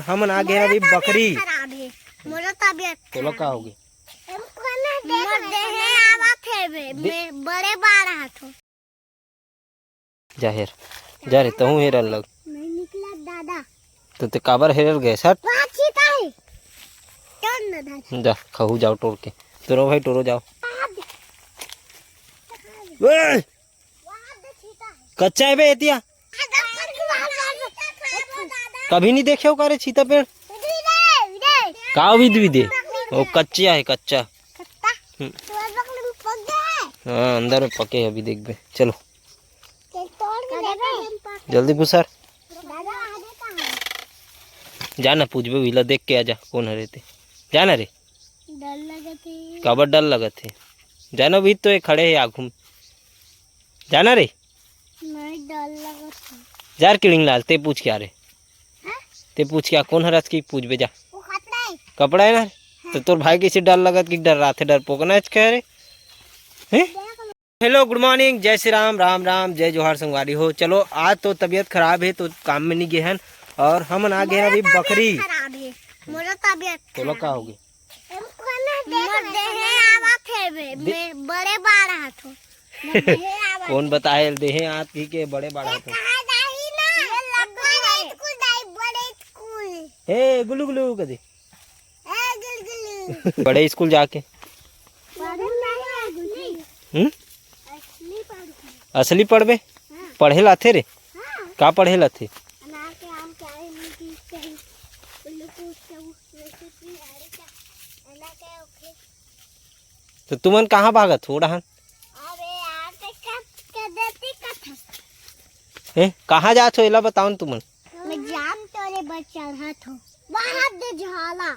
हम आ गए अभी बकरी मोरा तबियत तो का होगी बड़े बार हाथों जाहिर जा रे तहु हेरल लग नहीं निकला दादा तो ते काबर हेरल गए सर चीता है चल ना दादा जा खहू जाओ टोर के तोरो भाई टोरो जाओ कच्चा है बे एतिया कभी नहीं देखे हो करे चीता पेड़ का भी दे वो कच्चा है कच्चा हाँ अंदर में पके है अभी देख बे चलो जल्दी पुसर जाना पूछ बे विला देख के आजा कौन है रहते जाना रे डर लगते काबर डर लगत है जाना भी तो ये खड़े है आँखों में जाना रे नहीं डर लगता जार किड़िंग लाल ते पूछ क्या रे ते पूछ क्या कौन हरस की पूछ बे जा वो खतरा है कपड़ा है ना तो तोर भाई किसी डर लगत कि डर रहा थे डर पोकना कह रे हैं हेलो गुड मॉर्निंग जय श्री राम राम राम जय जोहार संगवारी हो। चलो आज तो तबीयत खराब है तो काम में नहीं गए हैं और हम आ गए अभी बकरी मोरा तबियत तो का होगी बड़े बार हाथों कौन बताए देहे हाथ की के बड़े बड़ा हाथों ए गुलू गुलू कदे बड़े स्कूल जाके असली पढ़बे पढ़े लाथे रे का पढ़े लाथे तो तुमन कहाँ भागत हो रहा है कहाँ जात हो एला बताओ न तुमन मैं जाम तोरे बच्चा हाथ हो बाहर दे झाला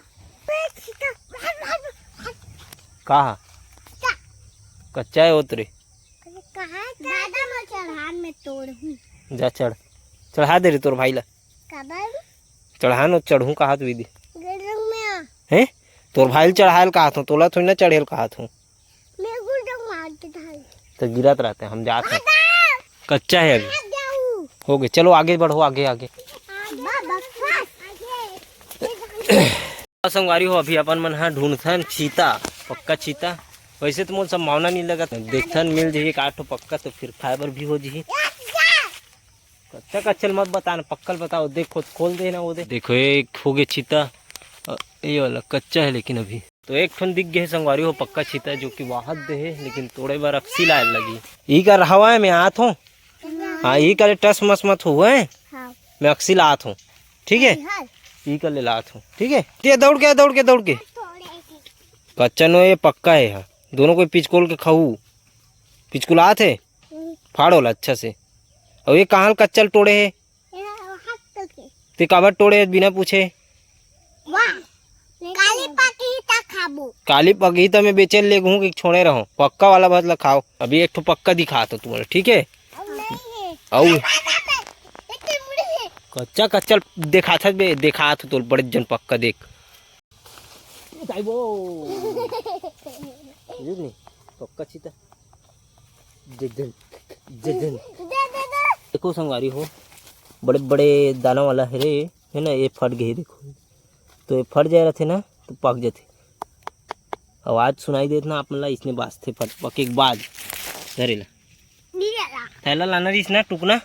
कहा कच्चा है उतरे कहाँ दादा मैं चढ़ान में तोड़ हूँ जा चढ़ चढ़ा दे रे तोर भाई ला कबर चढ़ा न चढ़ू कहा तू दीदी गुलडंग में हैं तोर भाई चढ़ायल कहा था तोला थोड़ी ना चढ़ेल कहा था मैं गुलडंग मार के ढाल तो गिरत रहते हम जाते हैं कच्चा है अभी हो गए चलो आगे बढ़ो आगे आगे संगवारी हो अभी अपन मन हाँ ढूंढथन चीता पक्का चीता वैसे तो मुझे संभावना नहीं लगा देखथन मिल जाइए काठो पक्का तो फिर फाइबर भी हो जाइए कच्चा कच्चल मत बताना पक्कल बताओ देखो खोल दे ना वो देखो एक हो गए चीता ये वाला कच्चा है लेकिन अभी तो एक ठन दिख गए संगवारी हो पक्का चीता जो कि वाहत दे है लेकिन थोड़े बार अक्सी लाए लगी ई कर रहा है मैं आत हूँ हाँ ई करे टस मस मत हुआ है मैं अक्सी लात हूँ ठीक है ई कर ले लात हूँ ठीक है ये दौड़ के कच्चा नो ये पक्का है हाँ दोनों को पिचकोल के खाऊ पिचकुलात है फाड़ो ला अच्छा से और ये कहाँ कच्चल टोड़े है ते काबर टोड़े बिना पूछे काली पगीता में बेचल ले गूँ कि छोड़े रहो पक्का वाला बदला खाओ अभी एक तो पक्का दिखा तो तुम्हारा ठीक है और कच्चा कच्चल देखा था बे देखा था तो बड़े जन पक्का देख पक्का चीता देखो संगवारी हो बड़े बड़े दाना वाला है रे है ना ये फट गए देखो तो ये फट जाए रहते ना तो पक जाते आवाज सुनाई देते ना अपना इसने बाजते फट पके के बाद धरेला थैला लाना रही ना टुकना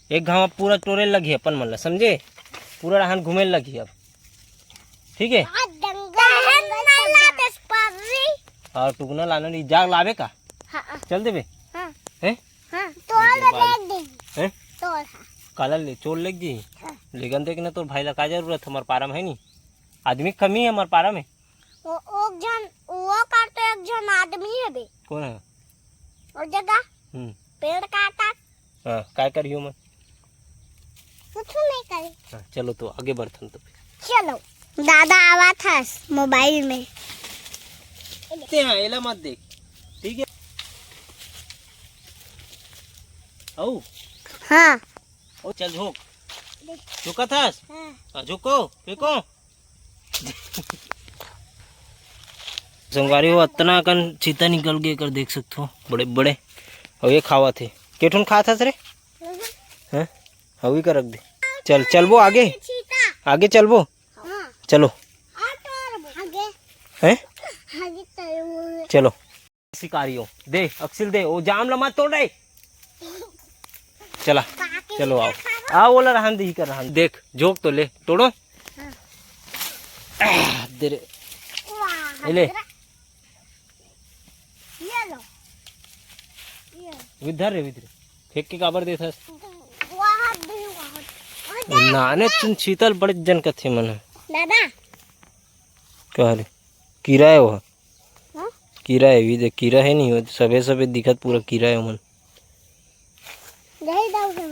एक घाव पूरा टोरे लगी अपन मन ला समझे पूरा रहन घूमे लगी अब ठीक है और टुकना लाना रही जाग लावे का चल देवे हैं काला ले चोर लग गई लेकिन देख ना तो भाई ला का जरूरत हमारे पारा में है नी आदमी कमी है हमारे पारा में वो काटो एक जन आदमी है बे कौन है और जगह पेड़ काटा हाँ काय करियो मैं कुछ नहीं करे हाँ, चलो तो आगे बढ़थन तो चलो दादा आवा था मोबाइल में हाँ एला मत देख ठीक है औ हाँ ओ चल झोंक झुका था हाँ झुको फेंको संगवारी हो इतना कन चीता निकल गए कर देख सकते हो बड़े बड़े और ये खावा थे केठुन खा था रे हैं हवी का रख दे चल चल वो आगे चीता आगे चलबो, हाँ चलो आगे हैं, आगे चलो चलो। शिकारियों दे, अक्सिल दे, वो जाम लमा तोड़ रहे। चला चलो आओ, आओ बोला रहन दे, ही कर रहन देख, झोंक तो ले, तोड़ो। दे रे, वाह ले ये लो ये इधर रे, इधर फेंक के काबर दे था वाह भी वाह नाने तुम शीतल बड़े जन कथे मन दादा कह रे कीड़ा है वो, हाँ कीड़ा है भी देख, कीड़ा है नहीं वो सबे सबे दिखत पूरा कीड़ा है मन। नहीं दाऊ के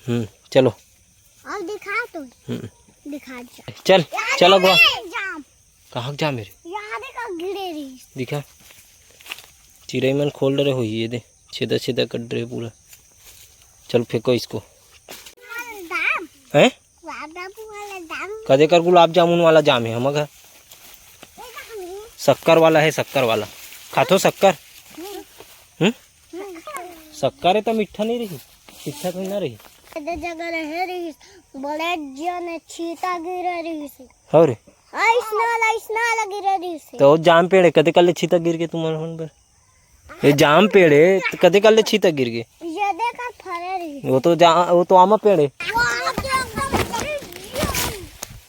मैं चलो अब दिखा तो दिखा जा चल चलो गो, जाम कहाँ जा मेरे यहाँ देखा गिरे रही दिखा, चिड़ै मन खोल रहे हो ये दे, छेदा छेदा कट रहे पूरा। चल फेंको इसको, दाम हैं बाबू वाला दाम कदे कर गुलाब जामुन वाला जाम है हम घर, शक्कर वाला है, शक्कर वाला खातो शक्कर। शक्कर है तो मीठा नहीं रही, मीठा कोई ना रही। जगह रह रही बड़े जन चीता गिर रही से हो रे आइसना गिर रही से तो जाम पेड़ है, कदे कल छीता गिर के तुम्हारे मन पर, ये जाम पेड़ है तो कदे कल छीता गिर के, ये देखा फरे रही वो तो आमा पेड़ है।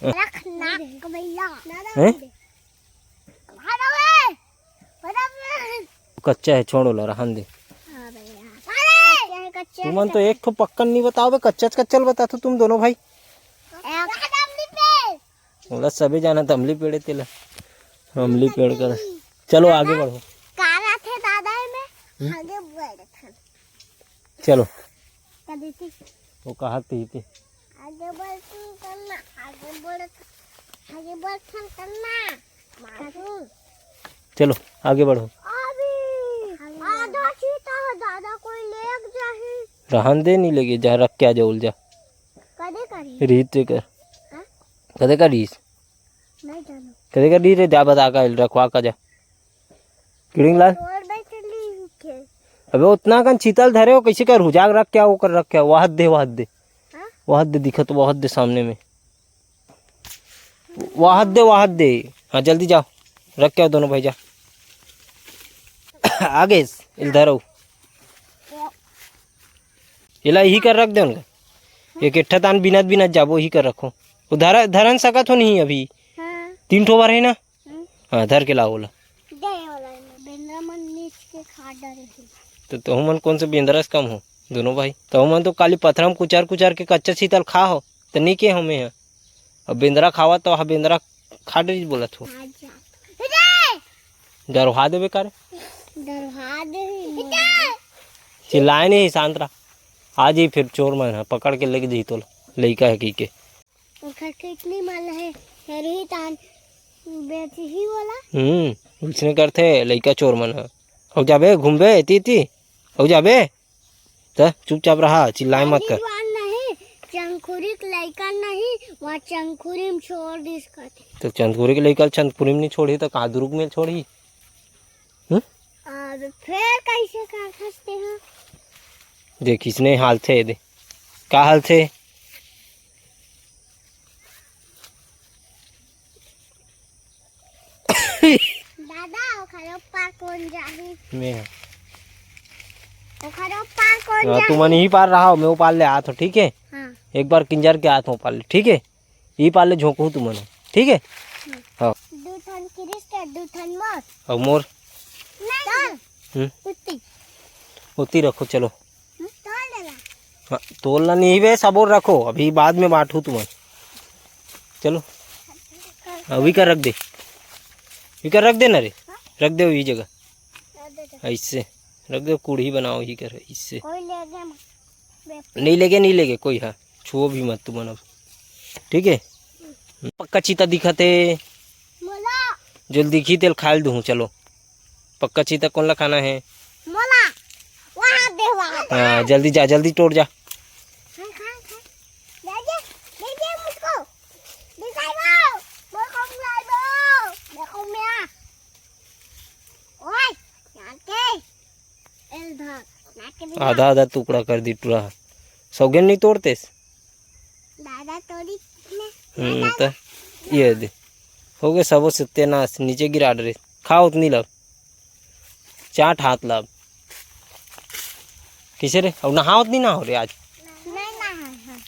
रख नाक भैया हैं? अरे कच्चा है छोड़ो ला रहन दे, हां भैया कच्चे तुमन तो एक तो पक्का नहीं बताओ बे, कच्चा कच्चल बता तो तुम दोनों भाई बोला सबे जाना था अमली पेड़ तेला, अमली पेड़ कर। चलो आगे बढ़ो, कारा थे दादा में आगे बढ़ था चलो कदी थी वो कहा थी आगे बढ़ करना आगे बढ़ करना मारू चलो आगे बढ़ो, अभी आधा चीता है दादा कोई ले जाही रहन दे नहीं लगे, जा रख के आ जा उल जा कदे करी रीत कर, हाँ? कदे का रीस नहीं जानो कदे का री रे, जा बता का रखवा का जा किड़िंग लाल। और बैठली के अबे उतना कन चीतल धरे हो कैसे कर, हुजाग रख क्या वो कर रख क्या, वाहत दे वाहत दे हाँ? वाहत दे, दिखत वाहत दे सामने में, वाहत दे। हाँ जल्दी जाओ, रख क्या दोनों भाई जा आगे इधर आओ, इला ही कर रख दे उनका, एक इट्ठा तान बिनत बिनत जाबो ही कर रखो, उधर धरन सकत हो नहीं अभी, हाँ 3 ठो बार है ना। हाँ धर के लाओ बोला, दे वाला बेंद्रा मन नीच के खा डरे तो मन कौन से बेंदरस कम हो दोनों भाई, तो मन तो काली पथरम कुचार कुचार के कच्चा शीतल खा हो तो नहीं के हमें है, अब बेंदरा खावा तो हाँ बेंदरा खा डरी बोला थो, डरवा देवे कर, डरवा दे चिल्लाए नहीं शांत रहा, आज ही फिर चोर मन है पकड़ के लेके जी तो लड़का है की के उनका कितनी माल है हेरी तान बेची ही वाला उसने करते लड़का चोर मन है, हो जाबे घूमबे ती हो जाबे तो चुपचाप रहा, चिल्लाए मत कर, नहीं चंखुरी लड़का नहीं वहाँ चंखुरी में छोड़ दी इसका तो चंदपुरी के लड़का चंदपुरी में नहीं छोड़ी तो कहाँ दुर्ग में छोड़ी। और फिर कैसे कर सकते हैं देख इसने हाल थे दे, का हाल थे दादा ओखरो पार कौन जाही मैं ओखरो पार कौन जाही तू मन ही पार रहा हो, मैं वो पार ले आत हो ठीक है, हाँ एक बार किंजर के आत हो पार ले ठीक है, ये पार ले झोंकू तू मन ठीक है। हाँ दूठन किरिस के दूठन मत और मोर चल कुत्ती उती रखो चलो, तोड़ देला हाँ तोलना नहीं बे सबोर रखो, अभी बाद में बांटू तुम चलो, अभी कर रख दे, ये कर रख देना रे, रख दे ये जगह ऐसे रख दे, कूड़ी बनाओ ही कर इससे, कोई ले गया नहीं लेगे कोई, हाँ छुओ भी मत तुम अब ठीक है। पक्का चीता दिखते मोला जो दिखी तेल खाल दूँ, चलो पक्का चीता कौन ला खाना है, मोला वहाँ दे वहाँ हाँ जल्दी जा, जल्दी तोड़ जा, खा दे मुझको दिखाओ देखो मैं ओए नाके एल भाग नाके आधा आधा टुकड़ा कर दी पूरा, सौगन नहीं तोड़ते दादा तोड़ी ने तो ये दे हो गए सबो सत्यानाश नीचे गिरा डरे खाओ उतनी लब चाट हाथ लब किसे रे और नहा उतनी ना हो रे आज नहीं नहा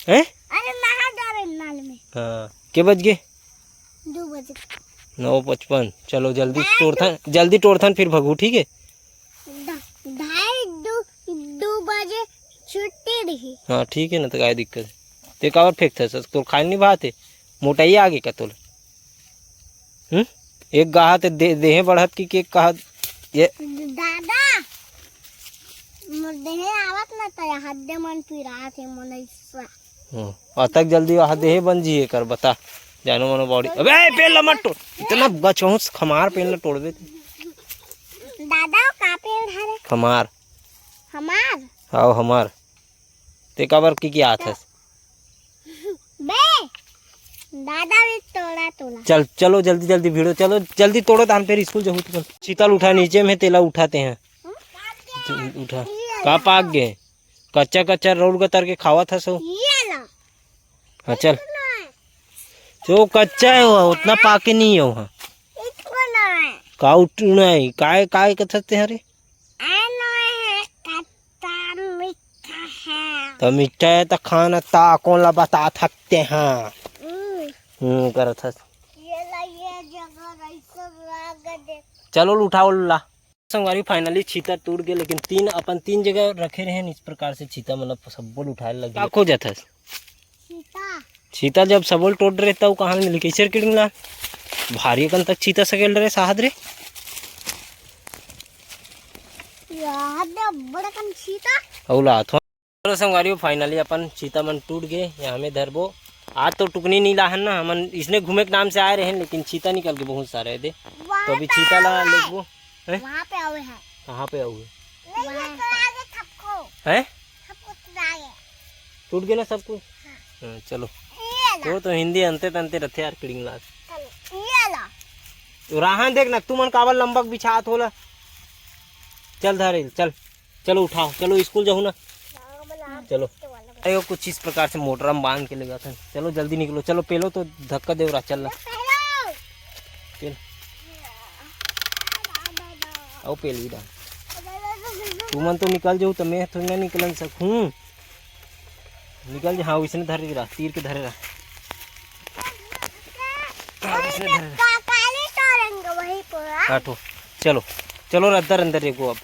हैं अरे नहा डाले नाल में। हाँ के बज गए 2 बजे 9:55 चलो जल्दी तोड़थन फिर भगू ठीक है 2 बजे छुट्टी रही। हाँ ठीक है ना तो काय दिक्कत है ते कावर फेंक था तो खाए नहीं भाते मोटाई आगे का तोल एक गाह ते देहे बढ़त की केक कहा ये दादा देहे आवत ना तो हद्दे मन पिरा थे मनैसा अतक जल्दी वहाँ देहे बन जी कर बता जानो मनो बॉडी अबे पेड़ मत तोड़ इतना बचौस खमार पेड़ तोड़ दे दादा का पेड़ हरे खमार हमार आओ हमार ते काबर की हाथ है बे दादा भी तोड़ा चल चलो जल्दी भिड़ो चलो जल्दी तोड़ो तो हम फिर स्कूल जाऊँ तो शीतल उठा नीचे में तेला उठाते हैं उठा का पाक गए कच्चा रोल का तर के खावा था सो हाँ चल जो कच्चा है वो उतना पाके नहीं है वहाँ का उठना है काय काय कथते हैं रे तो मीठा है तो खाना ता कौन ला बता थकते हैं कर था चलो उठाओ ला संगवारी फाइनली छीता टूट गए लेकिन तीन जगह रखे रहे इस प्रकार से छीता मतलब सबोल उठाए लगे खो जाता छीता जब सबोल टूट रहे तब कहाँ मिली कैसे किड़िंगला भारी कन तक छीता सकेल रहे साहद रे औला चलो संगवारी फाइनली अपन छीता मन टूट गए यहाँ में धरबो आज तो टुकनी नहीं लाहन ना हमन इसने घूमे के नाम से आए रहे हैं लेकिन चीता निकल के बहुत सारे दे तो अभी चीता ला लेबो वहाँ पे आवे है कहाँ पे आवे है टूट गया ना सब कुछ हाँ, चलो तो हिंदी अंते तंते रथे यार किड़िंग ला तो राहन देख ना तू मन कावल लंबक बिछात होला चल धरे चल चलो उठाओ चलो स्कूल जाऊँ ना चलो अरे कुछ इस प्रकार से मोटर में बांध के लगा था चलो जल्दी निकलो चलो पेलो तो धक्का दे रहा चल पेल आओ पेल भी डाल तू मन तो निकल जाऊ तो मैं थोड़ी ना निकल सकूँ निकल जा हाँ इसने धरे रहा तीर के धरे रहा काटो चलो चलो अंदर अंदर देखो अब